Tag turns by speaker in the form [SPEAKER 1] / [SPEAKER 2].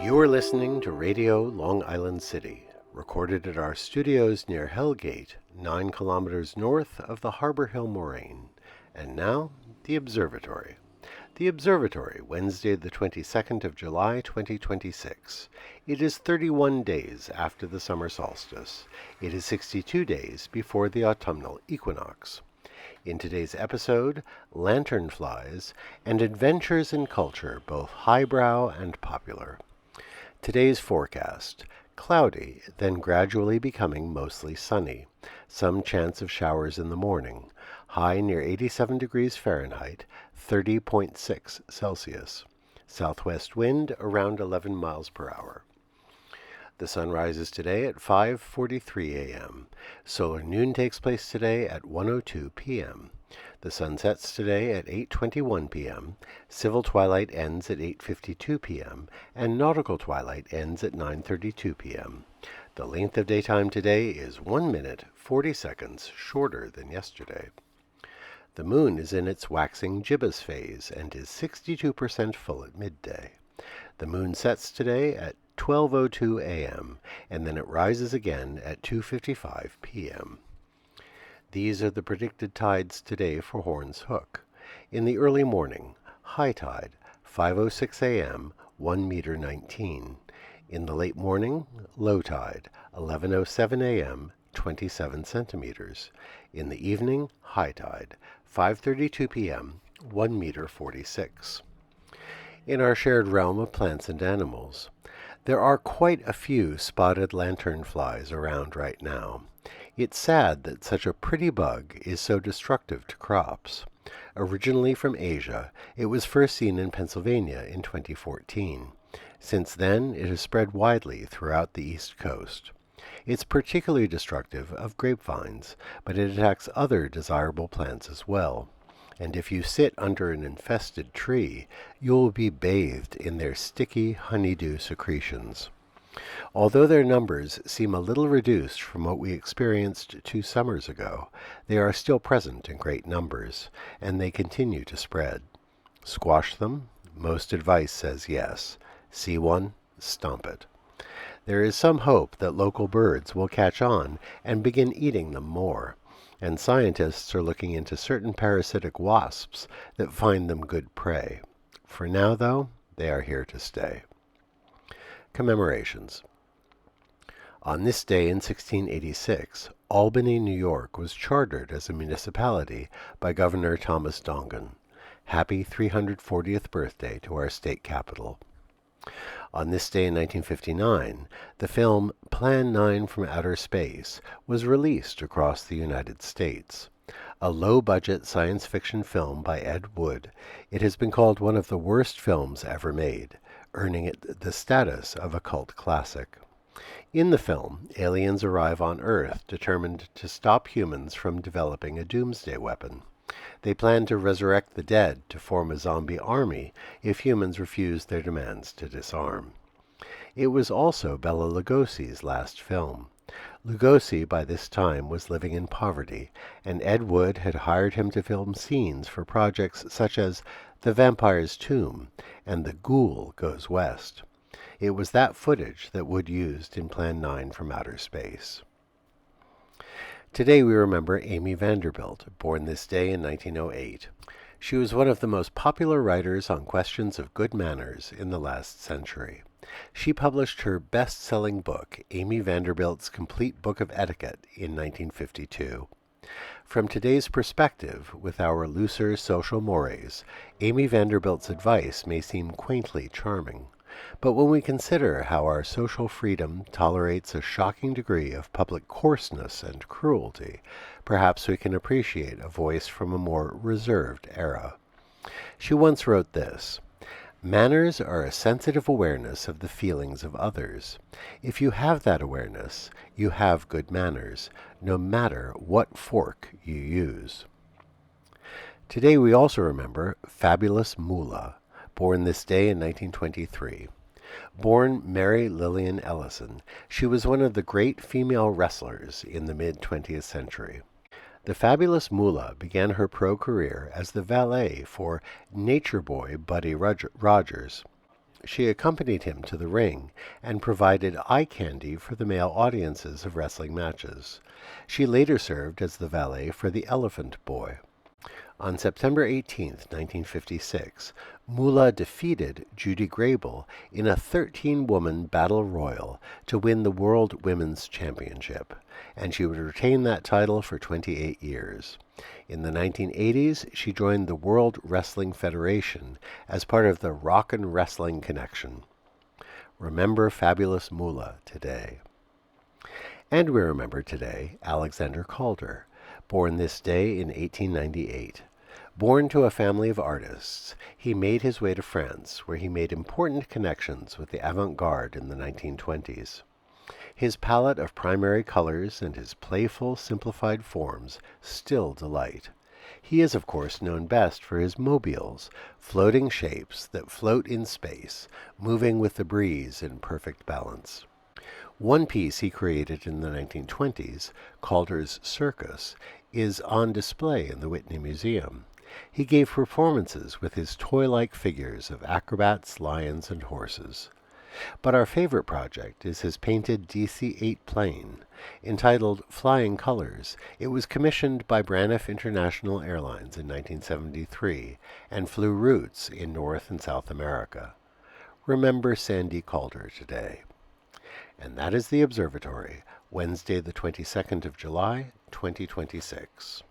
[SPEAKER 1] You're listening to Radio Long Island City, recorded at our studios near Hell Gate, 9 kilometers north of the Harbor Hill Moraine. And now, the Observatory. The Observatory, Wednesday the 22nd of July, 2026. It is 31 days after the summer solstice. It is 62 days before the autumnal equinox. In today's episode, lanternflies and adventures in culture, both highbrow and popular. Today's forecast: cloudy, then gradually becoming mostly sunny. Some chance of showers in the morning. High near 87 degrees Fahrenheit, 30.6 Celsius. Southwest wind around 11 miles per hour. The sun rises today at 5:43 a.m. Solar noon takes place today at 1:02 p.m. The sun sets today at 8:21 p.m. Civil twilight ends at 8:52 p.m. and nautical twilight ends at 9:32 p.m. The length of daytime today is 1 minute 40 seconds shorter than yesterday. The moon is in its waxing gibbous phase and is 62% full at midday. The moon sets today at 12:02 a.m. and then it rises again at 2:55 p.m. These are the predicted tides today for Horns Hook. In the early morning, high tide, 5:06 a.m., 1 meter 19. In the late morning, low tide, 11:07 a.m., 27 centimeters. In the evening, high tide, 5:32 p.m., 1 meter 46. In our shared realm of plants and animals, there are quite a few spotted lanternflies around right now. It's sad that such a pretty bug is so destructive to crops. Originally from Asia, it was first seen in Pennsylvania in 2014. Since then, it has spread widely throughout the East Coast. It's particularly destructive of grapevines, but it attacks other desirable plants as well. And if you sit under an infested tree, you will be bathed in their sticky honeydew secretions. Although their numbers seem a little reduced from what we experienced 2 summers ago, they are still present in great numbers, and they continue to spread. Squash them? Most advice says yes. See one? Stomp it. There is some hope that local birds will catch on and begin eating them more, and scientists are looking into certain parasitic wasps that find them good prey. For now, though, they are here to stay. Commemorations. On this day in 1686, Albany, New York was chartered as a municipality by Governor Thomas Dongan. Happy 340th birthday to our state capital. On this day in 1959, the film Plan 9 from Outer Space was released across the United States. A low-budget science fiction film by Ed Wood, it has been called one of the worst films ever made, earning it the status of a cult classic. In the film, aliens arrive on Earth determined to stop humans from developing a doomsday weapon. They plan to resurrect the dead to form a zombie army if humans refuse their demands to disarm. It was also Bela Lugosi's last film. Lugosi by this time was living in poverty, and Ed Wood had hired him to film scenes for projects such as The Vampire's Tomb and The Ghoul Goes West. It was that footage that Wood used in Plan 9 from Outer Space. Today we remember Amy Vanderbilt, born this day in 1908. She was one of the most popular writers on questions of good manners in the last century. She published her best-selling book, Amy Vanderbilt's Complete Book of Etiquette, in 1952. From today's perspective, with our looser social mores, Amy Vanderbilt's advice may seem quaintly charming. But when we consider how our social freedom tolerates a shocking degree of public coarseness and cruelty, perhaps we can appreciate a voice from a more reserved era. She once wrote this: "Manners are a sensitive awareness of the feelings of others. If you have that awareness, you have good manners, no matter what fork you use." Today we also remember Fabulous Moolah, born this day in 1923. Born Mary Lillian Ellison, she was one of the great female wrestlers in the mid-20th century. The Fabulous Moolah began her pro career as the valet for Nature Boy Buddy Rogers. She accompanied him to the ring and provided eye candy for the male audiences of wrestling matches. She later served as the valet for the Elephant Boy. On September 18, 1956, Moolah defeated Judy Grable in a 13-woman battle royal to win the World Women's Championship, and she would retain that title for 28 years. In the 1980s, she joined the World Wrestling Federation as part of the Rockin' Wrestling Connection. Remember Fabulous Moolah today. And we remember today Alexander Calder, born this day in 1898. Born to a family of artists, he made his way to France, where he made important connections with the avant-garde in the 1920s. His palette of primary colors and his playful, simplified forms still delight. He is, of course, known best for his mobiles, floating shapes that float in space, moving with the breeze in perfect balance. One piece he created in the 1920s, Calder's Circus, is on display in the Whitney Museum. He gave performances with his toy-like figures of acrobats, lions, and horses. But our favorite project is his painted DC-8 plane. Entitled Flying Colors, it was commissioned by Braniff International Airlines in 1973 and flew routes in North and South America. Remember Sandy Calder today. And that is the Observatory, Wednesday the 22nd of July, 2026.